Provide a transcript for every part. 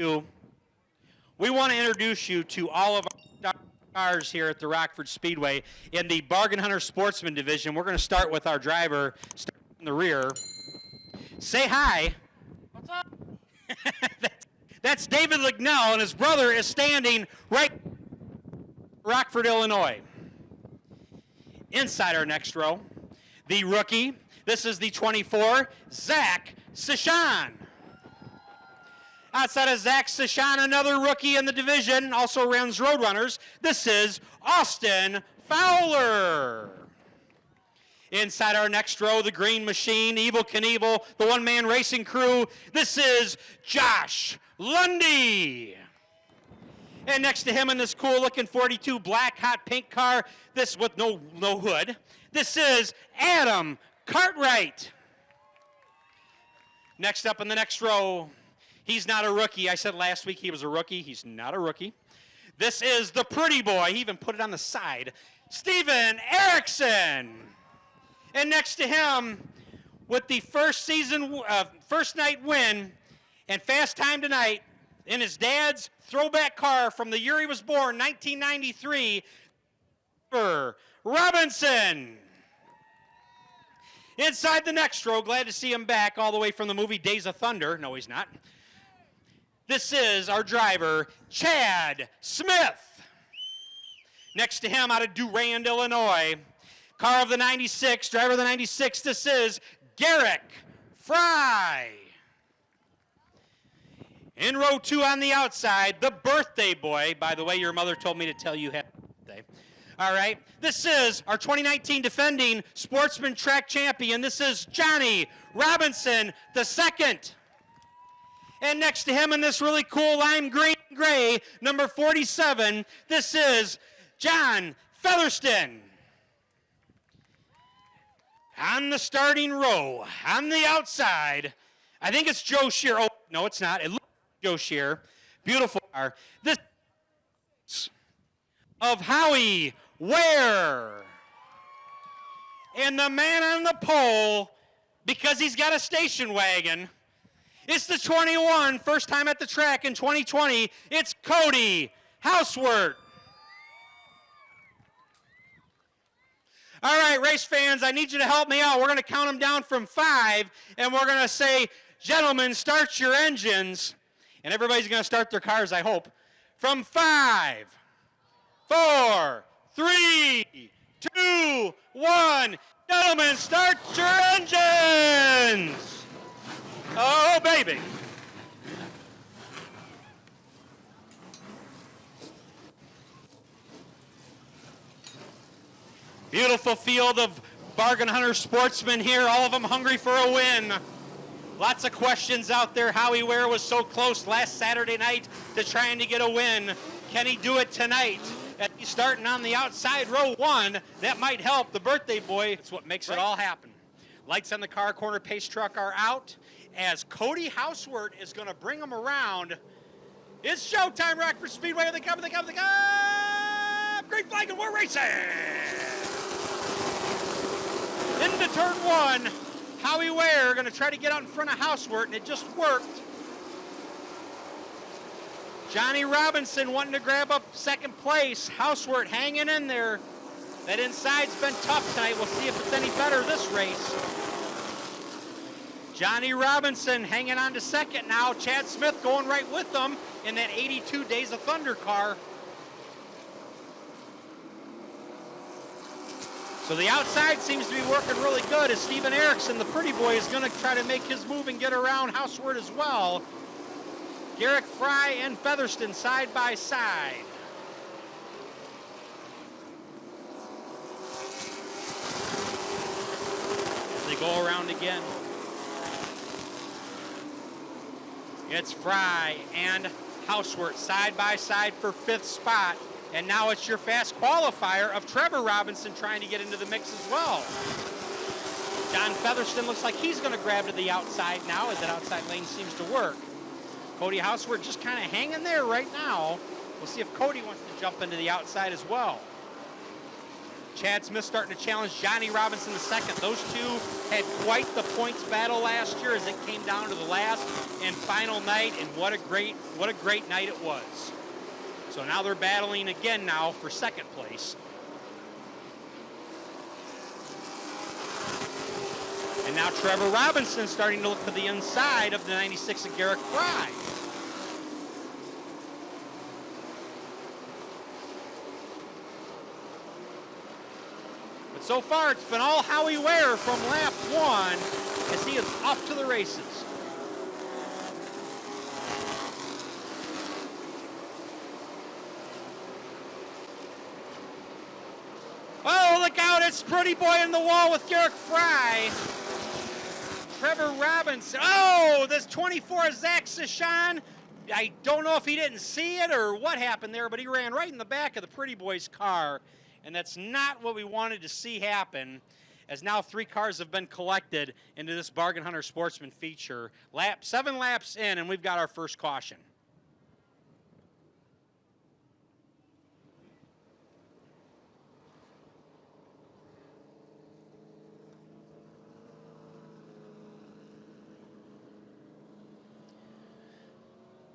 We want to introduce you to all of our cars here at the Rockford Speedway in the Bargain Hunter Sportsman division. We're going to start with our driver, starting in the rear. Say hi. What's up? That's David Lignell, and his brother is standing right in Rockford, Illinois. Inside our next row, the rookie. This is the 24, Zach Seshan. Outside of Zach Seshan, another rookie in the division, also runs Roadrunners. This is Austin Fowler. Inside our next row, the green machine, Evil Knievel, the one-man racing crew. This is Josh Lundy. And next to him in this cool-looking 42 black hot pink car, this with no hood, this is Adam Cartwright. Next up in the next row, he's not a rookie. I said last week he was a rookie. He's not a rookie. This is the pretty boy. He even put it on the side, Steven Erickson. And next to him, with the first night win and fast time tonight in his dad's throwback car from the year he was born, 1993, Robinson. Inside the next row, glad to see him back all the way from the movie Days of Thunder. No, he's not. This is our driver, Chad Smith. Next to him, out of Durand, Illinois, car of the 96, driver of the 96, this is Garrick Fry. In row 2 on the outside, the birthday boy. By the way, your mother told me to tell you happy birthday. All right, this is our 2019 defending Sportsman track champion. This is Johnny Robinson II. And next to him in this really cool lime green gray, number 47, this is John Featherston. On the starting row, on the outside, I think it's Joe Shear. Oh, no, it's not. It looks like Joe Shear. Beautiful car. This of Howie Ware. And the man on the pole, because he's got a station wagon, it's the 21, first time at the track in 2020. It's Cody Housewort. All right, race fans, I need you to help me out. We're going to count them down from 5, and we're going to say, gentlemen, start your engines. And everybody's going to start their cars, I hope. From 5, 4, 3, 2, 1. Gentlemen, start your engines. Oh, baby. Beautiful field of bargain hunter sportsmen here, all of them hungry for a win. Lots of questions out there. Howie Ware was so close last Saturday night to trying to get a win. Can he do it tonight? And he's starting on the outside, row 1. That might help. The birthday boy, it's what makes it all happen. Lights on the car corner pace truck are out as Cody Housewort is going to bring them around. It's showtime, Rockford Speedway. They come. Great flag, and we're racing. Into turn 1, Howie Ware going to try to get out in front of Housewort, and it just worked. Johnny Robinson wanting to grab up second place. Housewort hanging in there. That inside's been tough tonight. We'll see if it's any better this race. Johnny Robinson hanging on to second now. Chad Smith going right with them in that 82 Days of Thunder car. So the outside seems to be working really good as Steven Erickson, the pretty boy, is going to try to make his move and get around Housewort as well. Garrick Fry and Featherston side by side. As they go around again. It's Fry and Housewort side by side for 5th spot. And now it's your fast qualifier of Trevor Robinson trying to get into the mix as well. John Featherston looks like he's going to grab to the outside now as that outside lane seems to work. Cody Housewort just kind of hanging there right now. We'll see if Cody wants to jump into the outside as well. Chad Smith starting to challenge Johnny Robinson II. Those two had quite the points battle last year as it came down to the last and final night, and what a great night it was. So now they're battling again now for second place. And now Trevor Robinson starting to look to the inside of the 96 of Garrick Fry. But so far it's been all Howie Ware from lap 1 as he is off to the races. Oh, look out, it's Pretty Boy in the wall with Garrick Fry. Trevor Robinson. Oh, this 24 Zach Sashan. I don't know if he didn't see it or what happened there, but he ran right in the back of the Pretty Boy's car. And that's not what we wanted to see happen, as now 3 cars have been collected into this Bargain Hunter Sportsman feature. 7 laps in, and we've got our first caution.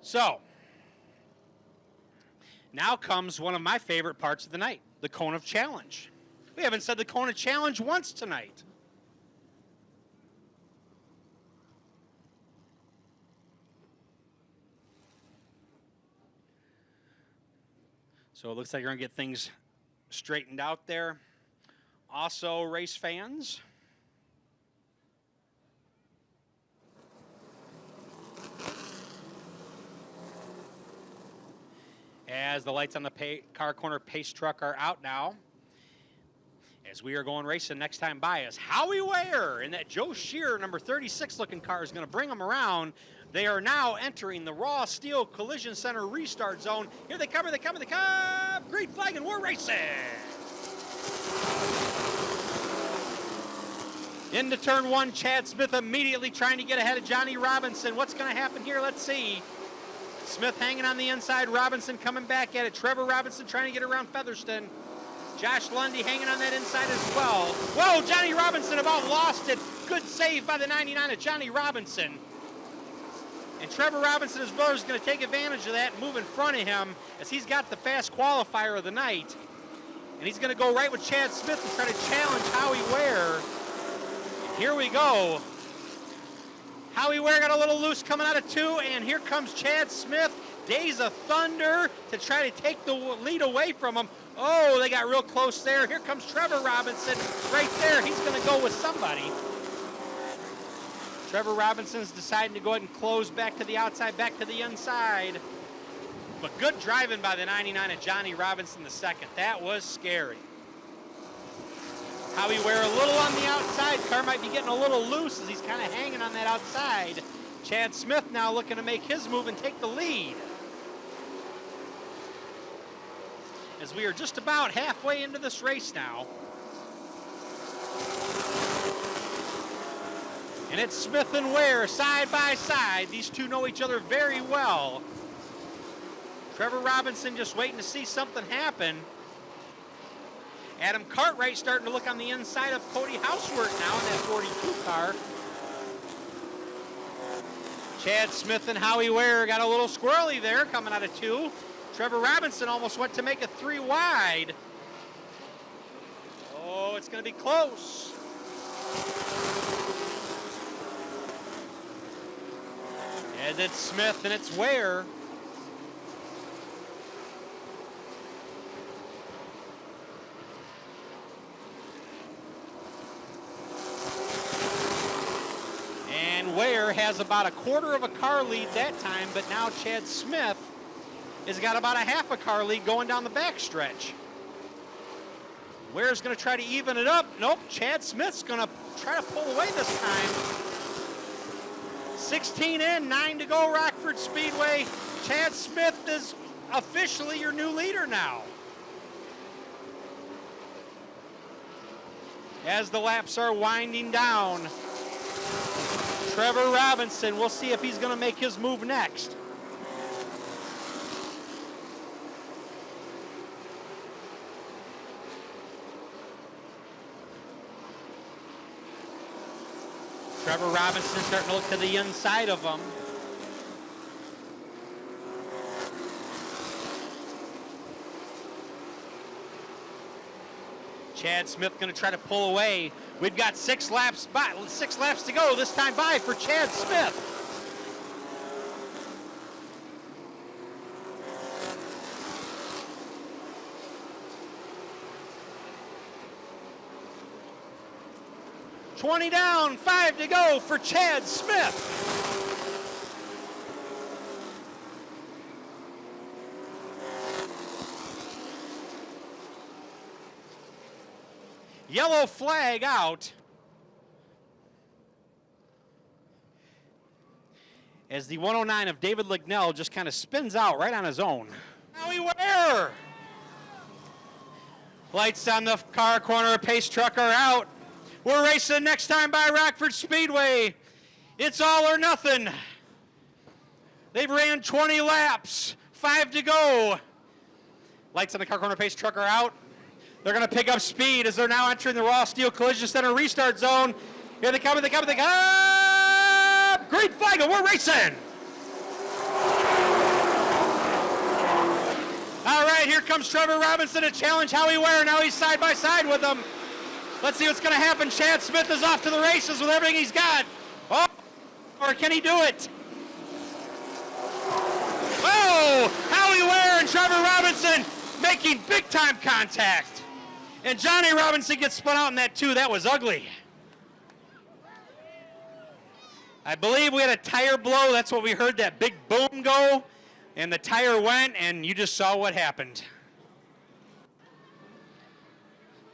So, now comes one of my favorite parts of the night, the Cone of Challenge. We haven't said the Cone of Challenge once tonight. So it looks like you're going to get things straightened out there. Also, race fans, as the lights on the car corner pace truck are out now, as we are going racing next time by is Howie Ware, and that Joe Shear number 36 looking car is going to bring them around. They are now entering the Raw Steel Collision Center restart zone. Here they come, green flag, and we're racing. Into turn 1, Chad Smith immediately trying to get ahead of Johnny Robinson. What's going to happen here? Let's see. Smith hanging on the inside, Robinson coming back at it. Trevor Robinson trying to get around Featherston. Josh Lundy hanging on that inside as well. Whoa, Johnny Robinson about lost it. Good save by the 99 of Johnny Robinson. And Trevor Robinson, his brother, is going to take advantage of that and move in front of him as he's got the fast qualifier of the night. And he's going to go right with Chad Smith and try to challenge Howie Ware. And here we go. Howie Ware got a little loose coming out of 2, and here comes Chad Smith, Days of Thunder, to try to take the lead away from him. Oh, they got real close there. Here comes Trevor Robinson right there. He's going to go with somebody. Trevor Robinson's deciding to go ahead and close back to the outside, back to the inside. But good driving by the 99 of Johnny Robinson II. That was scary. Howie Ware a little on the outside. Car might be getting a little loose as he's kind of hanging on that outside. Chad Smith now looking to make his move and take the lead. As we are just about halfway into this race now. And it's Smith and Ware side by side. These two know each other very well. Trevor Robinson just waiting to see something happen. Adam Cartwright starting to look on the inside of Cody Housework now in that 42 car. Chad Smith and Howie Ware got a little squirrely there coming out of 2. Trevor Robinson almost went to make a 3 wide. Oh, it's going to be close. As it's Smith and it's Ware. And Ware has about a quarter of a car lead that time, but now Chad Smith has got about a half a car lead going down the backstretch. Ware's going to try to even it up. Nope, Chad Smith's going to try to pull away this time. 16 in, 9 to go, Rockford Speedway. Chad Smith is officially your new leader now. As the laps are winding down, Trevor Robinson, we'll see if he's going to make his move next. Trevor Robinson starting to look to the inside of him. Chad Smith going to try to pull away. We've got 6 laps to go this time by for Chad Smith. $20 down, 5 to go for Chad Smith. Yellow flag out as the 109 of David Lignell just kind of spins out right on his own. Howie Ware! Lights on the car corner, pace truck are out. We're racing next time by Rockford Speedway. It's all or nothing. They've ran 20 laps, 5 to go. Lights on the car corner, pace truck are out. They're going to pick up speed as they're now entering the Raw Steel Collision Center restart zone. Here they come, they come. Green flag, and we're racing. All right, here comes Trevor Robinson to challenge Howie Ware. Now he's side by side with him. Let's see what's going to happen. Chad Smith is off to the races with everything he's got. Oh, or can he do it? Oh, Howie Ware and Trevor Robinson making big-time contact. And Johnny Robinson gets spun out in that too. That was ugly. I believe we had a tire blow. That's what we heard, that big boom go. And the tire went, and you just saw what happened.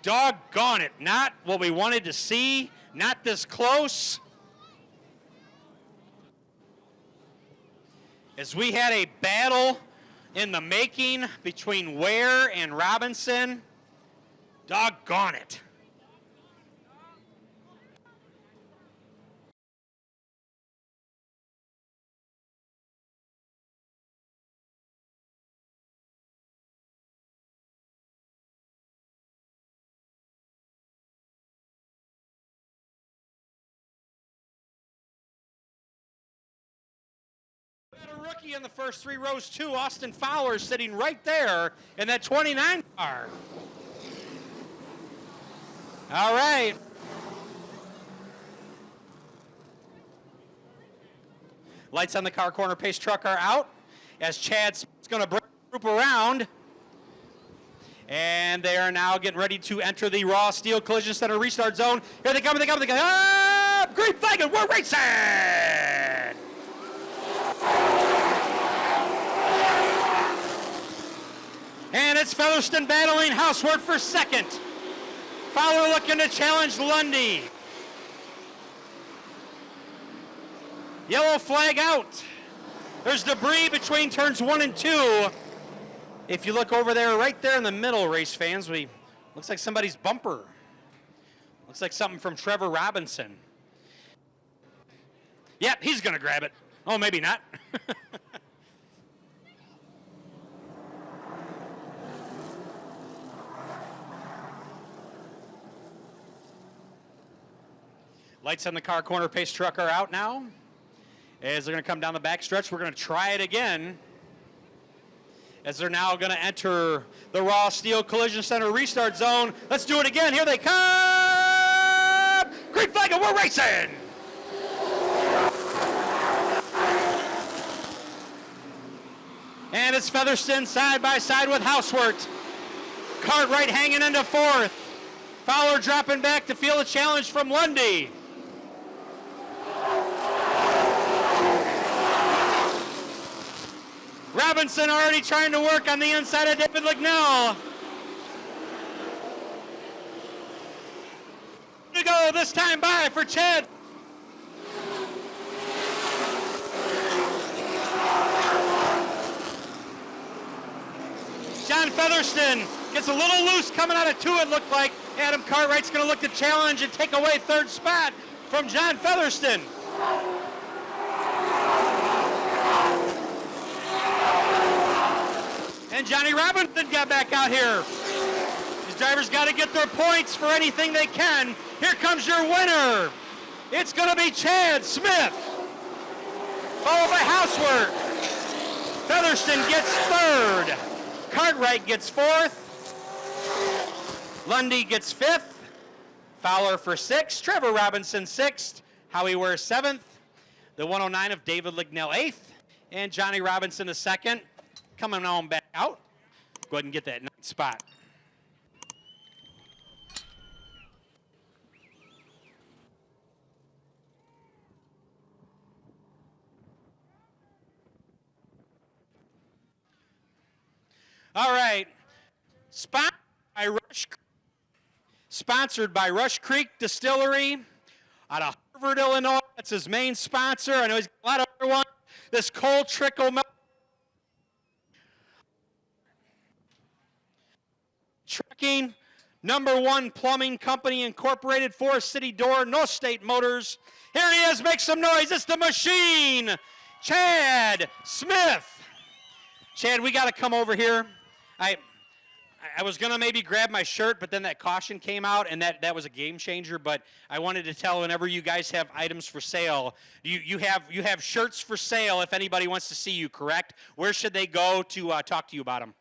Doggone it. Not what we wanted to see. Not this close. As we had a battle in the making between Ware and Robinson. Doggone it. A rookie in the first 3 rows too. Austin Fowler sitting right there in that 29 car. All right. Lights on the car corner, pace truck are out as Chad's going to bring the group around. And they are now getting ready to enter the Raw Steel Collision Center restart zone. Here they come, they come, they come. Ah! Green flag, and we're racing! And it's Featherston battling Houseward for second. Fowler looking to challenge Lundy. Yellow flag out. There's debris between turns 1 and 2. If you look over there, right there in the middle, race fans, looks like somebody's bumper. Looks like something from Trevor Robinson. Yep, he's going to grab it. Oh, maybe not. Lights on the car corner, pace truck are out now. As they're going to come down the back stretch, we're going to try it again. As they're now going to enter the Raw Steel Collision Center restart zone. Let's do it again. Here they come! Green flag, and we're racing! And it's Featherston side by side with Housewort. Cartwright hanging into 4th. Fowler dropping back to feel a challenge from Lundy. Robinson already trying to work on the inside of David Lignell. To go this time by for Chad. John Featherston gets a little loose coming out of 2, it looked like. Adam Cartwright's going to look to challenge and take away 3rd spot from John Featherston. And Johnny Robinson got back out here. These drivers got to get their points for anything they can. Here comes your winner, It's going to be Chad Smith, followed by Housework. Featherston gets third. Cartwright gets fourth. Lundy gets fifth. Fowler for sixth. Trevor Robinson sixth. Howie Ware seventh. The 109 of David Lignell eighth. And Johnny Robinson the second. Coming on back out. Go ahead and get that ninth spot. All right. Sponsored by Rush Creek Distillery out of Harvard, Illinois. That's his main sponsor. I know he's got a lot of other ones. This Cold Trickle Milk. Trucking, #1 Plumbing Company Incorporated, Forest City Door, No State Motors. Here he is, make some noise. It's the machine, Chad Smith. Chad, we got to come over here. I was going to maybe grab my shirt, but then that caution came out, and that was a game changer. But I wanted to tell whenever you guys have items for sale, you have shirts for sale if anybody wants to see you, correct? Where should they go to talk to you about them?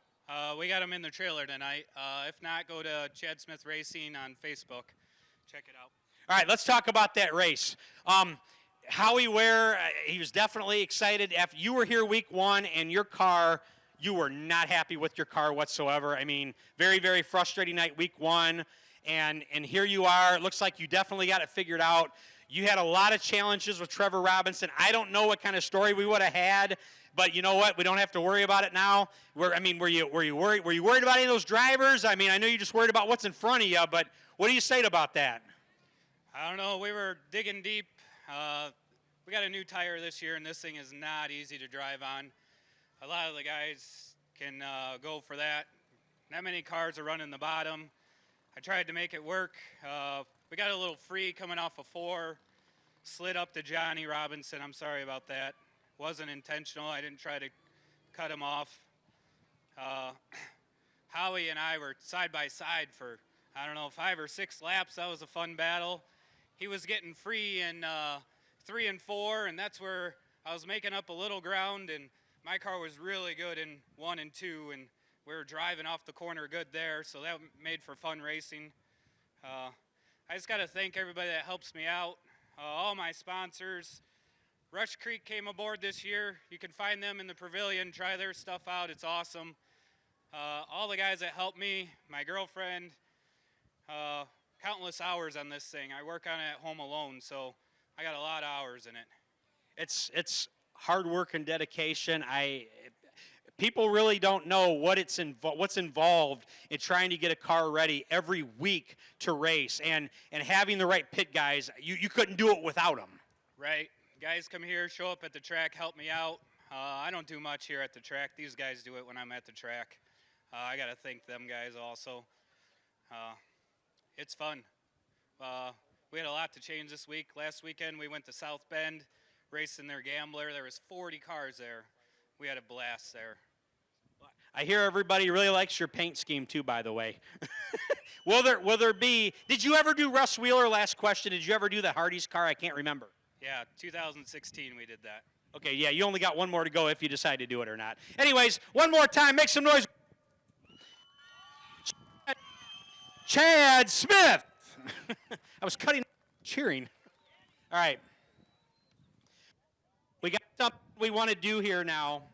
We got them in the trailer tonight. If not, go to Chad Smith Racing on Facebook. Check it out. All right, let's talk about that race. Howie Ware, he was definitely excited. After you were here week one, and your car, you were not happy with your car whatsoever. I mean, very, very frustrating night week one, and here you are. It looks like you definitely got it figured out. You had a lot of challenges with Trevor Robinson. I don't know what kind of story we would have had, but you know what? We don't have to worry about it now. Were you worried about any of those drivers? I mean, I know you're just worried about what's in front of you, but what do you say about that? I don't know. We were digging deep. We got a new tire this year, and this thing is not easy to drive on. A lot of the guys can go for that. Not many cars are running the bottom. I tried to make it work. We got a little free coming off of 4. Slid up to Johnny Robinson. I'm sorry about that. Wasn't intentional. I didn't try to cut him off. Howie and I were side by side for, I don't know, 5 or 6 laps. That was a fun battle. He was getting free in 3 and 4, and that's where I was making up a little ground, and my car was really good in 1 and 2, and we were driving off the corner good there, so that made for fun racing. I just got to thank everybody that helps me out, all my sponsors. Rush Creek came aboard this year. You can find them in the pavilion. Try their stuff out. It's awesome. All the guys that helped me, my girlfriend, countless hours on this thing. I work on it at home alone, so I got a lot of hours in it. It's hard work and dedication. People really don't know what's involved in trying to get a car ready every week to race, and having the right pit guys. You couldn't do it without them. Right. Guys come here, show up at the track, help me out. I don't do much here at the track. These guys do it when I'm at the track. I got to thank them guys also. It's fun. We had a lot to change this week. Last weekend we went to South Bend, racing their Gambler. There was 40 cars there. We had a blast there. I hear everybody really likes your paint scheme too, by the way. Will there be, did you ever do Russ Wheeler, last question, did you ever do the Hardy's car? I can't remember. Yeah, 2016 we did that. Okay, yeah, you only got one more to go if you decide to do it or not. Anyways, one more time, make some noise. Chad Smith. I was cheering. All right. We got something we want to do here now.